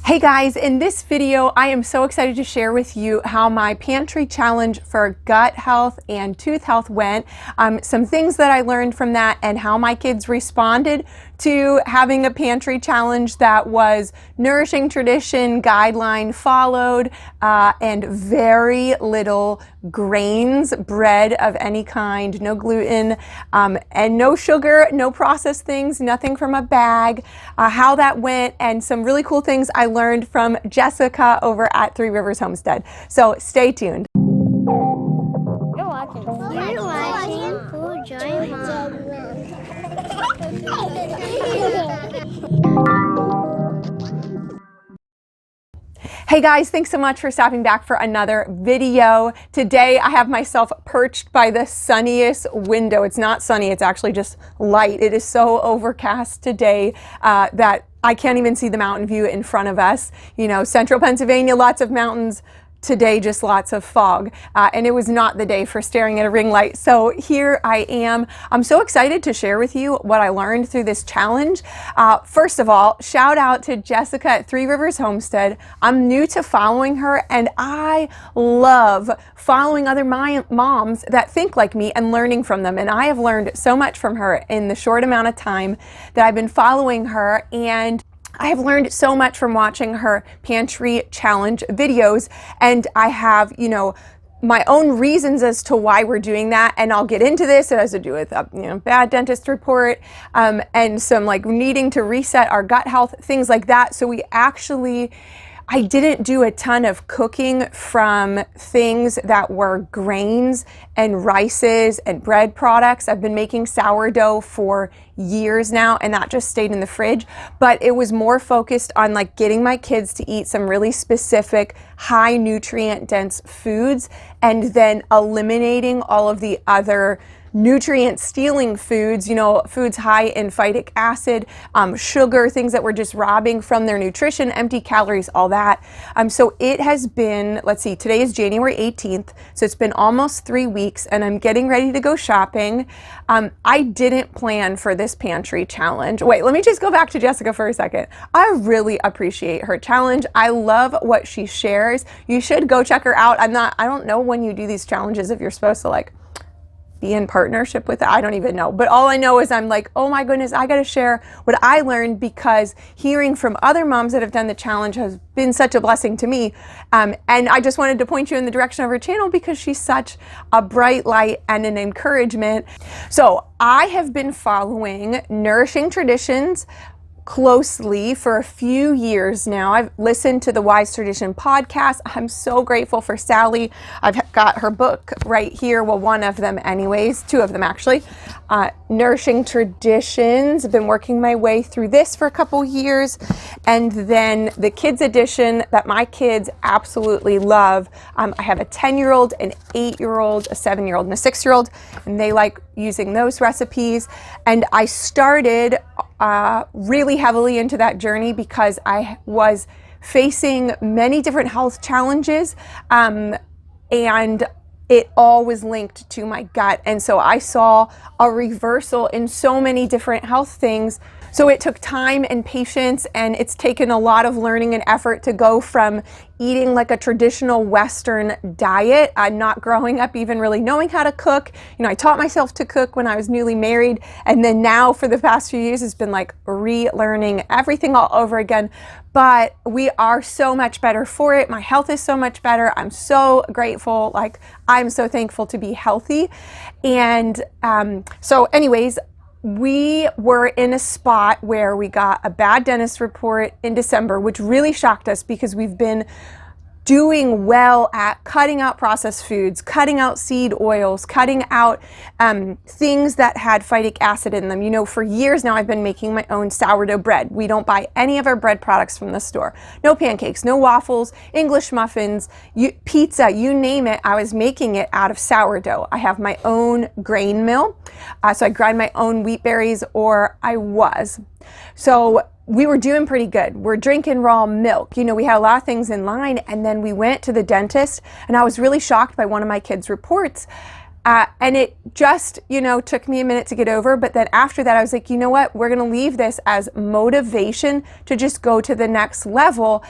Hey guys, in this video, I am so excited to share with you how my pantry challenge for gut health and tooth health went, some things that I learned from that and how my kids responded to having a pantry challenge that was nourishing tradition guideline followed and very little grains, bread of any kind, no gluten, and no sugar, no processed things, nothing from a bag, how that went, and some really cool things I learned from Jessica over at Three Rivers Homestead. So stay tuned. You're watching Food Joy Mom. Hey guys, thanks so much for stopping back for another video. Today I have myself perched by the sunniest window. It's not sunny, it's actually just light. It is so overcast today that I can't even see the mountain view in front of us. You know, central Pennsylvania, lots of mountains. Today, just lots of fog, and it was not the day for staring at a ring light. So here I am. I'm so excited to share with you what I learned through this challenge. First of all, shout out to Jessica at Three Rivers Homestead. I'm new to following her, and I love following other moms that think like me and learning from them. And I have learned so much from her in the short amount of time that I've been following her, and I have learned so much from watching her pantry challenge videos, and I have, you know, my own reasons as to why we're doing that, and I'll get into this. It has to do with bad dentist report and some like needing to reset our gut health, things like that. So I didn't do a ton of cooking from things that were grains and rices and bread products. I've been making sourdough for years now, and that just stayed in the fridge. But it was more focused on like getting my kids to eat some really specific high nutrient dense foods, and then eliminating all of the other nutrient stealing foods, you know, foods high in phytic acid, sugar, things that we're just robbing from their nutrition, empty calories, all that. So it has been, let's see, today is January 18th. So it's been almost 3 weeks, and I'm getting ready to go shopping. I didn't plan for this pantry challenge. Wait, let me just go back to Jessica for a second. I really appreciate her challenge. I love what she shares. You should go check her out. I don't know when you do these challenges if you're supposed to like be in partnership with it. I don't even know. But all I know is I'm like, oh my goodness, I got to share what I learned, because hearing from other moms that have done the challenge has been such a blessing to me. And I just wanted to point you in the direction of her channel because she's such a bright light and an encouragement. So I have been following Nourishing Traditions closely for a few years now. I've listened to the Wise Tradition podcast. I'm so grateful for Sally. I've got her book right here. Well, one of them anyways, two of them actually. Nourishing Traditions. I've been working my way through this for a couple years. And then the kids edition that my kids absolutely love. I have a 10-year-old, an 8-year-old, a 7-year-old, and a 6-year-old, and they like using those recipes. And I started really heavily into that journey because I was facing many different health challenges, and it all was linked to my gut. And so I saw a reversal in so many different health things. So it took time and patience, and it's taken a lot of learning and effort to go from eating like a traditional Western diet, not growing up even really knowing how to cook. You know, I taught myself to cook when I was newly married, and then now for the past few years, it's been like relearning everything all over again. But we are so much better for it. My health is so much better. I'm so grateful. Like, I'm so thankful to be healthy. And so anyways, we were in a spot where we got a bad dentist report in December, which really shocked us because we've been doing well at cutting out processed foods, cutting out seed oils, cutting out things that had phytic acid in them. You know, for years now, I've been making my own sourdough bread. We don't buy any of our bread products from the store. No pancakes, no waffles, English muffins, pizza, you name it. I was making it out of sourdough. I have my own grain mill. So I grind my own wheat berries, or I was. So we were doing pretty good. We're drinking raw milk. You know, we had a lot of things in line, and then we went to the dentist, and I was really shocked by one of my kids' reports. And it just, took me a minute to get over. But then after that, I was like, you know what? We're going to leave this as motivation to just go to the next level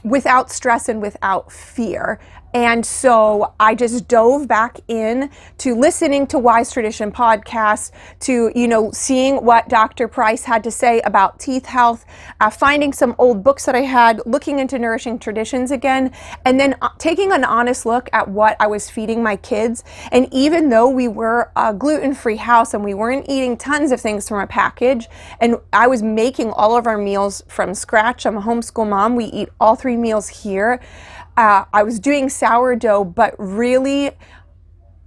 without stress and without fear. And so I just dove back in to listening to Wise Tradition podcasts, to, seeing what Dr. Price had to say about teeth health, finding some old books that I had, looking into Nourishing Traditions again, and then taking an honest look at what I was feeding my kids. And even though we were a gluten-free house and we weren't eating tons of things from a package, and I was making all of our meals from scratch. I'm a homeschool mom. We eat all 3 meals here. I was doing sourdough, but really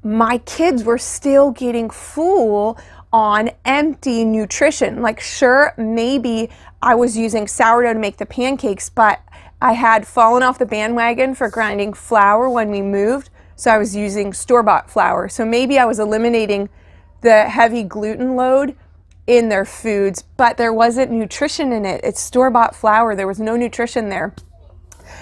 my kids were still getting full on empty nutrition. Like, sure, maybe I was using sourdough to make the pancakes, but I had fallen off the bandwagon for grinding flour when we moved. So I was using store-bought flour. So maybe I was eliminating the heavy gluten load in their foods, but there wasn't nutrition in it. It's store-bought flour. There was no nutrition there.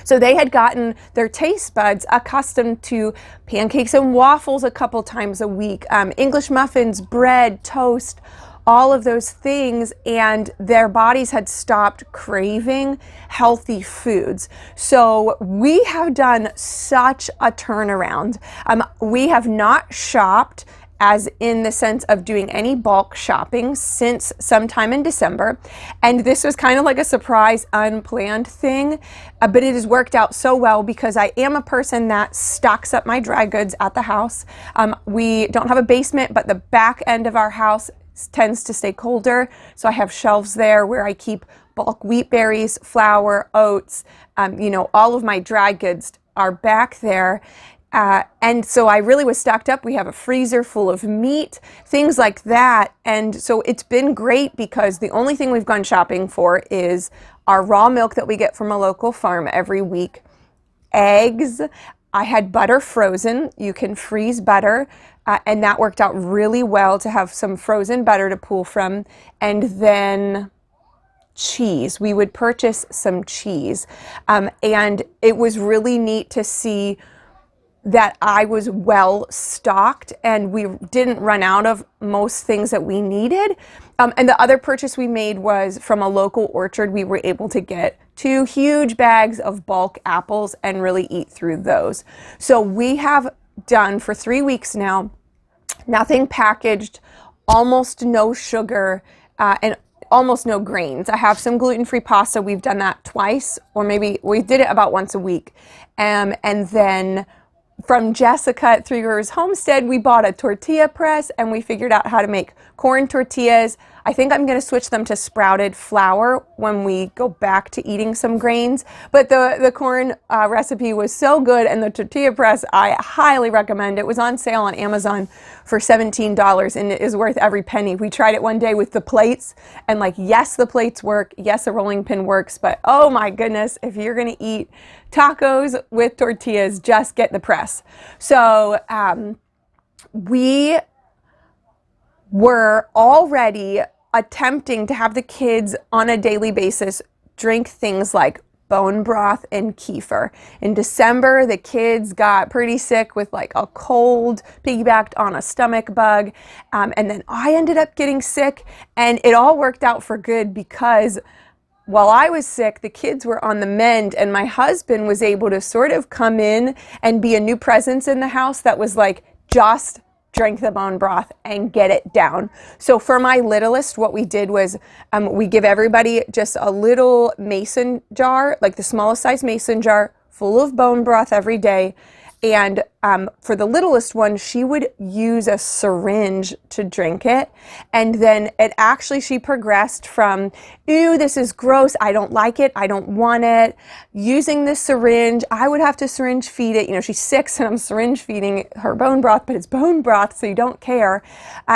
So they had gotten their taste buds accustomed to pancakes and waffles a couple times a week, English muffins, bread, toast, all of those things, and their bodies had stopped craving healthy foods. So we have done such a turnaround. We have not shopped as in the sense of doing any bulk shopping since sometime in December. And this was kind of like a surprise, unplanned thing, but it has worked out so well because I am a person that stocks up my dry goods at the house. We don't have a basement, but the back end of our house tends to stay colder. So I have shelves there where I keep bulk wheat berries, flour, oats, all of my dry goods are back there. And so I really was stocked up. We have a freezer full of meat, things like that. And so it's been great because the only thing we've gone shopping for is our raw milk that we get from a local farm every week, eggs. I had butter frozen. You can freeze butter. And that worked out really well to have some frozen butter to pull from. And then cheese. We would purchase some cheese. And it was really neat to see that I was well stocked and we didn't run out of most things that we needed. And the other purchase we made was from a local orchard. We were able to get 2 huge bags of bulk apples and really eat through those. So we have done for 3 weeks now, nothing packaged, almost no sugar, and almost no grains. I have some gluten-free pasta. We've done that twice, or maybe we did it about once a week. And then from Jessica at Three Rivers Homestead, we bought a tortilla press and we figured out how to make corn tortillas. I think I'm going to switch them to sprouted flour when we go back to eating some grains. But the corn recipe was so good, and the tortilla press, I highly recommend. It was on sale on Amazon for $17 and it is worth every penny. We tried it one day with the plates and yes, the plates work. Yes, a rolling pin works, but oh my goodness, if you're going to eat tacos with tortillas, just get the press. So we were already attempting to have the kids on a daily basis drink things like bone broth and kefir. In December, the kids got pretty sick with a cold, piggybacked on a stomach bug. And then I ended up getting sick, and it all worked out for good because while I was sick, the kids were on the mend, and my husband was able to sort of come in and be a new presence in the house that was just drink the bone broth and get it down. So for my littlest, what we did was we give everybody just a little mason jar, the smallest size mason jar full of bone broth every day. And for the littlest one, she would use a syringe to drink it. And then she progressed from, ew, this is gross, I don't like it, I don't want it, using this syringe. I would have to syringe feed it. She's 6 and I'm syringe feeding her bone broth, but it's bone broth, so you don't care.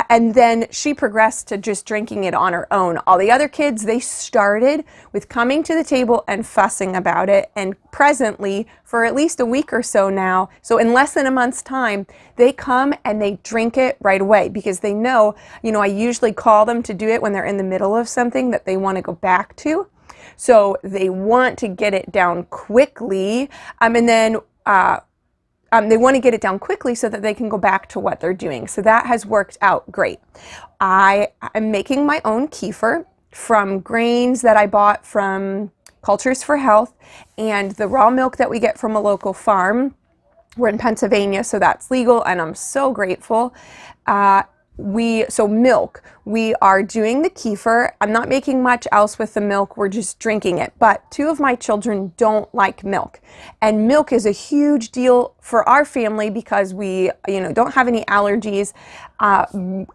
And then she progressed to just drinking it on her own. All the other kids, they started with coming to the table and fussing about it. And presently, for at least a week or so now, so in less than a month's time, they come and they drink it right away because they know, I usually call them to do it when they're in the middle of something that they want to go back to. So they want to get it down quickly. And then they want to get it down quickly so that they can go back to what they're doing. So that has worked out great. I am making my own kefir from grains that I bought from Cultures for Health and the raw milk that we get from a local farm. We're in Pennsylvania, so that's legal, and I'm so grateful. So milk, we are doing the kefir. I'm not making much else with the milk. We're just drinking it. But 2 of my children don't like milk. And milk is a huge deal for our family because we, don't have any allergies.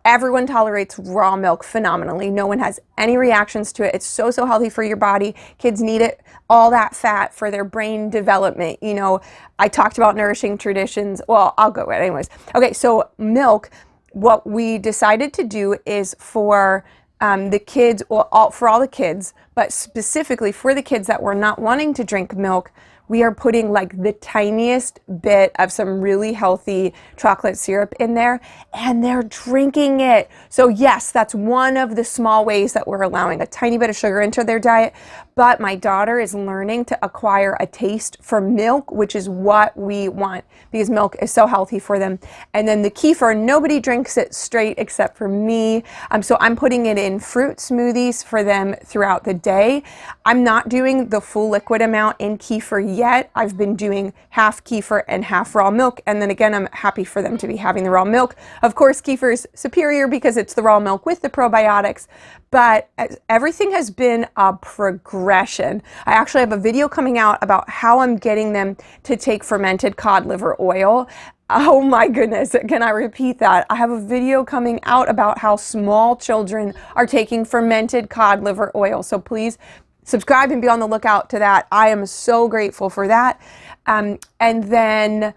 Everyone tolerates raw milk phenomenally. No one has any reactions to it. It's so, so healthy for your body. Kids need it, all that fat for their brain development. I talked about Nourishing Traditions. Well, I'll go with it anyways. Okay, so milk. What we decided to do is for the kids, for all the kids, but specifically for the kids that were not wanting to drink milk, we are putting like the tiniest bit of some really healthy chocolate syrup in there, and they're drinking it. So yes, that's one of the small ways that we're allowing a tiny bit of sugar into their diet. But my daughter is learning to acquire a taste for milk, which is what we want because milk is so healthy for them. And then the kefir, nobody drinks it straight except for me. So I'm putting it in fruit smoothies for them throughout the day. I'm not doing the full liquid amount in kefir yet. I've been doing half kefir and half raw milk. And then again, I'm happy for them to be having the raw milk. Of course, kefir is superior because it's the raw milk with the probiotics. But everything has been a progression. I actually have a video coming out about how I'm getting them to take fermented cod liver oil. Oh my goodness, can I repeat that? I have a video coming out about how small children are taking fermented cod liver oil. So please subscribe and be on the lookout to that. I am so grateful for that. And then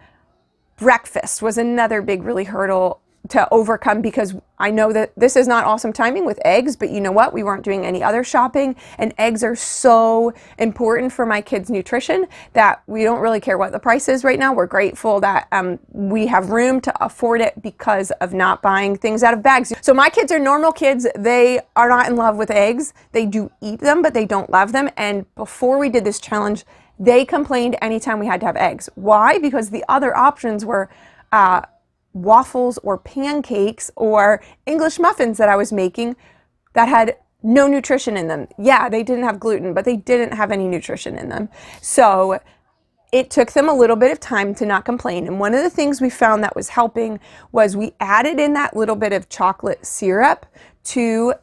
breakfast was another big, really hurdle to overcome because I know that this is not awesome timing with eggs, but you know what? We weren't doing any other shopping, and eggs are so important for my kids' nutrition that we don't really care what the price is right now. We're grateful that we have room to afford it because of not buying things out of bags. So my kids are normal kids. They are not in love with eggs. They do eat them, but they don't love them. And before we did this challenge, they complained anytime we had to have eggs. Why? Because the other options were waffles or pancakes or English muffins that I was making that had no nutrition in them. Yeah, they didn't have gluten, but they didn't have any nutrition in them. So it took them a little bit of time to not complain. And one of the things we found that was helping was we added in that little bit of chocolate syrup to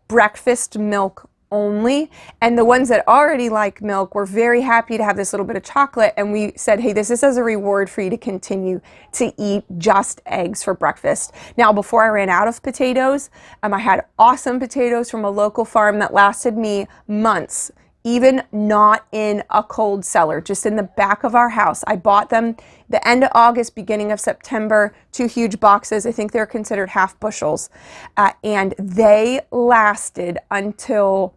breakfast milk only, and the ones that already like milk were very happy to have this little bit of chocolate, and we said, hey, this is as a reward for you to continue to eat just eggs for breakfast. Now, before I ran out of potatoes, I had awesome potatoes from a local farm that lasted me months, even not in a cold cellar, just in the back of our house. I bought them the end of August, beginning of September, 2 huge boxes. I think they're considered half bushels, and they lasted until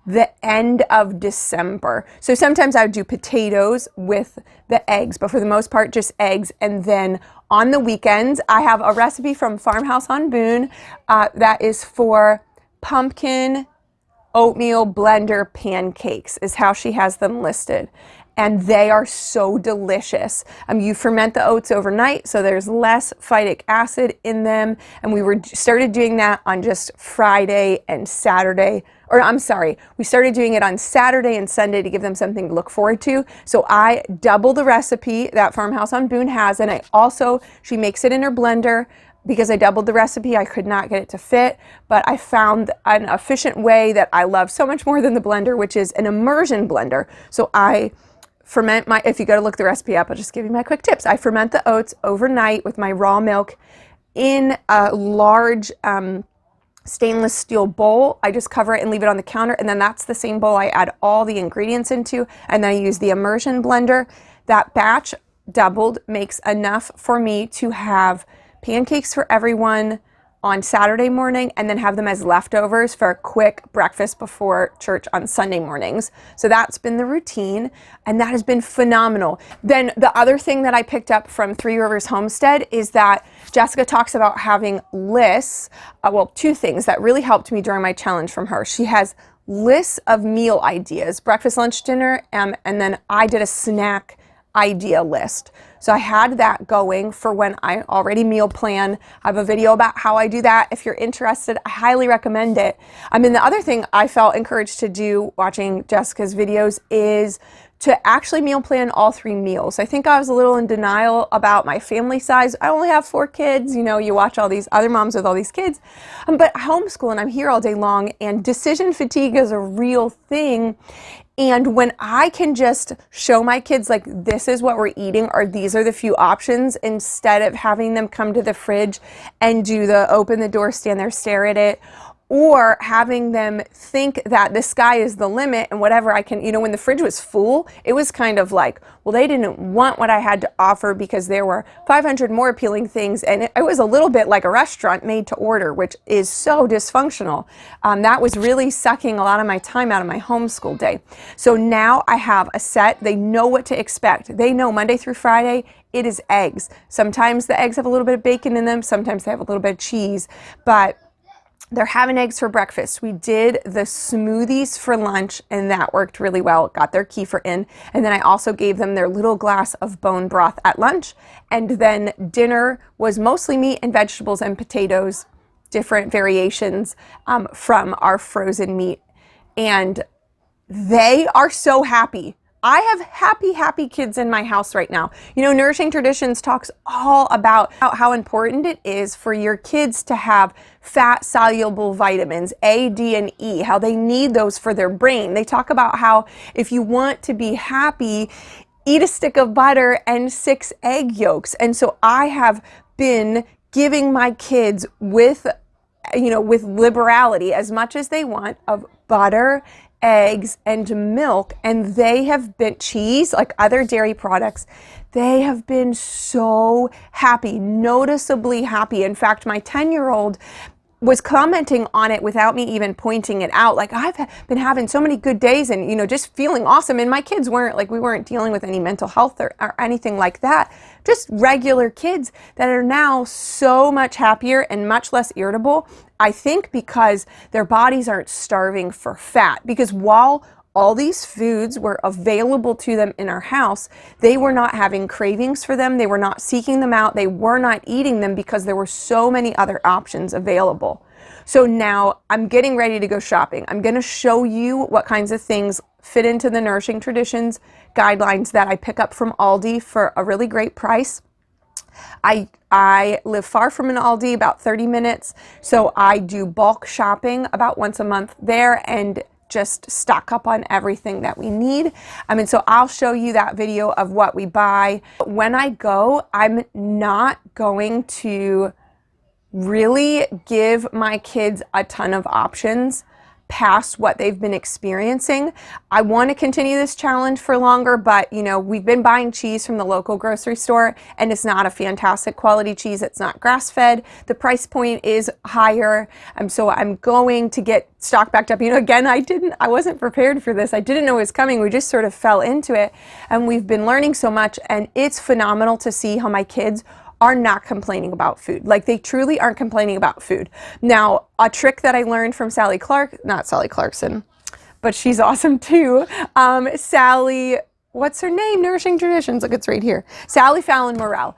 the end of December. So sometimes I would do potatoes with the eggs, but for the most part, just eggs. And then on the weekends, I have a recipe from Farmhouse on Boone that is for pumpkin oatmeal blender pancakes, is how she has them listed. And they are so delicious. You ferment the oats overnight, so there's less phytic acid in them. And we started doing that on just Friday and Saturday. Or I'm sorry, we started doing it on Saturday and Sunday to give them something to look forward to. So I double the recipe that Farmhouse on Boone has, and she makes it in her blender. Because I doubled the recipe, I could not get it to fit, but I found an efficient way that I love so much more than the blender, which is an immersion blender. So I ferment if you go to look the recipe up, I'll just give you my quick tips. I ferment the oats overnight with my raw milk in a large stainless steel bowl. I just cover it and leave it on the counter, and then that's the same bowl I add all the ingredients into, and then I use the immersion blender. That batch doubled makes enough for me to have pancakes for everyone on Saturday morning and then have them as leftovers for a quick breakfast before church on Sunday mornings. So that's been the routine, and that has been phenomenal. Then the other thing that I picked up from Three Rivers Homestead is that Jessica talks about having lists. Well, 2 things that really helped me during my challenge from her. She has lists of meal ideas, breakfast, lunch, dinner, and then I did a snack idea list. So I had that going for when I already meal plan. I have a video about how I do that. If you're interested, I highly recommend it. I mean, the other thing I felt encouraged to do watching Jessica's videos is to actually meal plan all 3 meals. I think I was a little in denial about my family size. I only have 4 kids. You know, you watch all these other moms with all these kids, but I homeschool and I'm here all day long, and decision fatigue is a real thing. And when I can just show my kids, like, this is what we're eating, or these are the few options, instead of having them come to the fridge and do the open the door, stand there, stare at it, or having them think that the sky is the limit and whatever I can, you know, when the fridge was full, it was kind of like, well, they didn't want what I had to offer because there were 500 more appealing things. And it was a little bit like a restaurant made to order, which is so dysfunctional. That was really sucking a lot of my time out of my homeschool day. So now I have a set. They know what to expect. They know Monday through Friday, it is eggs. Sometimes the eggs have a little bit of bacon in them. Sometimes they have a little bit of cheese, but they're having eggs for breakfast. We did the smoothies for lunch, and that worked really well. Got their kefir in. And then I also gave them their little glass of bone broth at lunch. And then dinner was mostly meat and vegetables and potatoes, different variations from our frozen meat. And they are so happy. I have happy kids in my house right now. You know, Nourishing Traditions talks all about how important it is for your kids to have fat-soluble vitamins, A, D, and E, how they need those for their brain. They talk about how if you want to be happy, eat a stick of butter and 6 egg yolks. And so I have been giving my kids with liberality as much as they want of butter, eggs, and milk, and they have been cheese, like other dairy products. They have been so happy, noticeably happy. In fact, my 10-year-old was commenting on it without me even pointing it out. Like, I've been having so many good days and, you know, just feeling awesome. And my kids weren't like, we weren't dealing with any mental health or anything like that. Just regular kids that are now so much happier and much less irritable. I think because their bodies aren't starving for fat. Because while all these foods were available to them in our house, they were not having cravings for them. They were not seeking them out. They were not eating them because there were so many other options available. So now I'm getting ready to go shopping. I'm going to show you what kinds of things fit into the Nourishing Traditions guidelines that I pick up from Aldi for a really great price. I live far from an Aldi, about 30 minutes. So I do bulk shopping about once a month there and just stock up on everything that we need. And so I'll show you that video of what we buy. When I go, I'm not going to really give my kids a ton of options past what they've been experiencing. I want to continue this challenge for longer, but you know, we've been buying cheese from the local grocery store and it's not a fantastic quality cheese. It's not grass-fed. The price point is higher. So I'm going to get stock backed up. You know, again, I wasn't prepared for this. I didn't know it was coming. We just sort of fell into it, and we've been learning so much, and it's phenomenal to see how my kids are not complaining about food. Like, they truly aren't complaining about food. Now, a trick that I learned from not Sally Clarkson, but she's awesome too. Sally, what's her name? Nourishing Traditions. Look, it's right here. Sally Fallon Morell.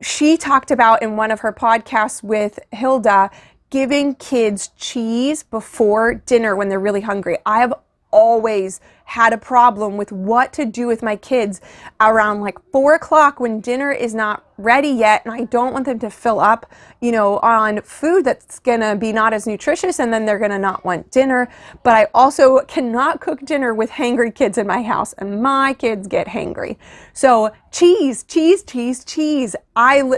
She talked about in one of her podcasts with Hilda, giving kids cheese before dinner when they're really hungry. I have always had a problem with what to do with my kids around like 4 o'clock when dinner is not ready yet, and I don't want them to fill up, you know, on food that's gonna be not as nutritious, and then they're gonna not want dinner. But I also cannot cook dinner with hangry kids in my house, and my kids get hangry. So cheese.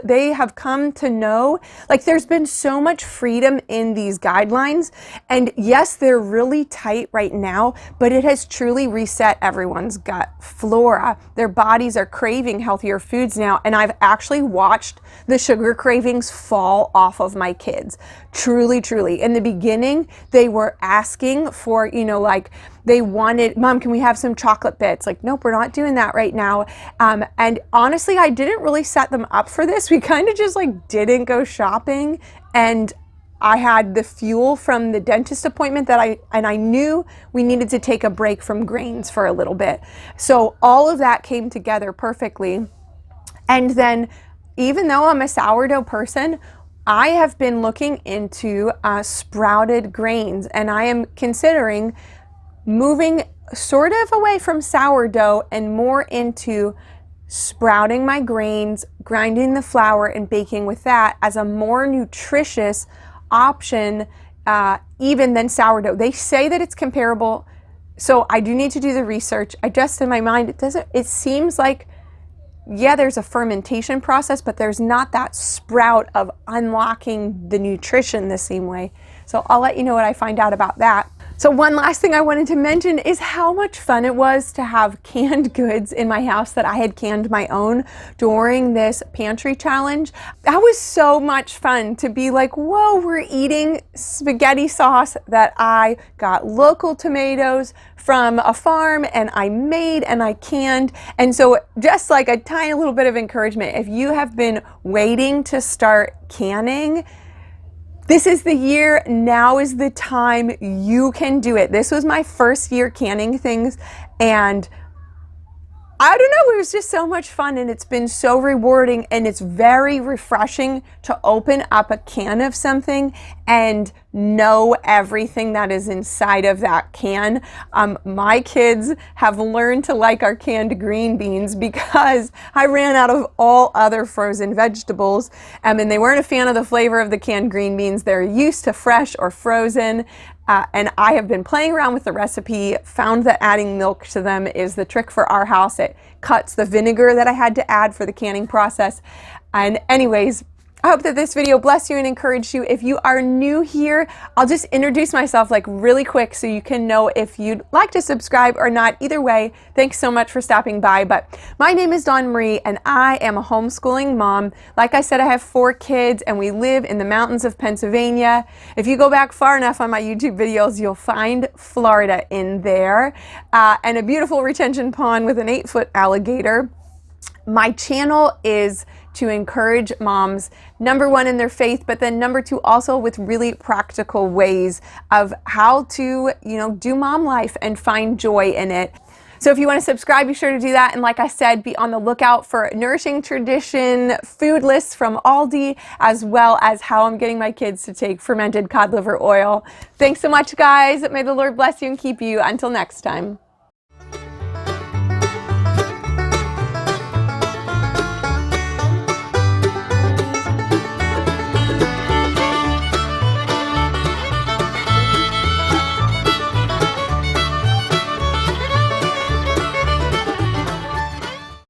They have come to know, like, there's been so much freedom in these guidelines, and yes, they're really tight right now, but it has truly reset everyone's gut flora. Their bodies are craving healthier foods now, and I've actually watched the sugar cravings fall off of my kids. Truly. In the beginning, they were asking for, you know, like, they wanted, Mom, can we have some chocolate bits? Like, nope, we're not doing that right now. And honestly, I didn't really set them up for this. We kind of just like didn't go shopping, and I had the fuel from the dentist appointment that I knew we needed to take a break from grains for a little bit. So all of that came together perfectly. And then even though I'm a sourdough person, I have been looking into sprouted grains, and I am considering moving sort of away from sourdough and more into sprouting my grains, grinding the flour, and baking with that as a more nutritious option even than sourdough. They say that it's comparable, so I do need to do the research. I just, in my mind, it seems like, yeah, there's a fermentation process, but there's not that sprout of unlocking the nutrition the same way. So I'll let you know what I find out about that. So one last thing I wanted to mention is how much fun it was to have canned goods in my house that I had canned my own during this pantry challenge. That was so much fun to be like, whoa, we're eating spaghetti sauce that I got local tomatoes from a farm and I made and I canned. And so just like a tiny little bit of encouragement, if you have been waiting to start canning, this is the year. Now is the time. You can do it. This was my first year canning things, and I don't know, it was just so much fun, and it's been so rewarding, and it's very refreshing to open up a can of something and know everything that is inside of that can. My kids have learned to like our canned green beans because I ran out of all other frozen vegetables, and they weren't a fan of the flavor of the canned green beans. They're used to fresh or frozen. And I have been playing around with the recipe, found that adding milk to them is the trick for our house. It cuts the vinegar that I had to add for the canning process. And anyways, I hope that this video blessed you and encouraged you. If you are new here, I'll just introduce myself like really quick so you can know if you'd like to subscribe or not. Either way, thanks so much for stopping by. But my name is Dawn Marie and I am a homeschooling mom. Like I said, I have 4 kids and we live in the mountains of Pennsylvania. If you go back far enough on my YouTube videos, you'll find Florida in there and a beautiful retention pond with an 8-foot alligator. My channel is to encourage moms, number 1 in their faith, but then number 2 also with really practical ways of how to, do mom life and find joy in it. So if you want to subscribe, be sure to do that. And like I said, be on the lookout for Nourishing Tradition food lists from Aldi, as well as how I'm getting my kids to take fermented cod liver oil. Thanks so much, guys. May the Lord bless you and keep you. Until next time.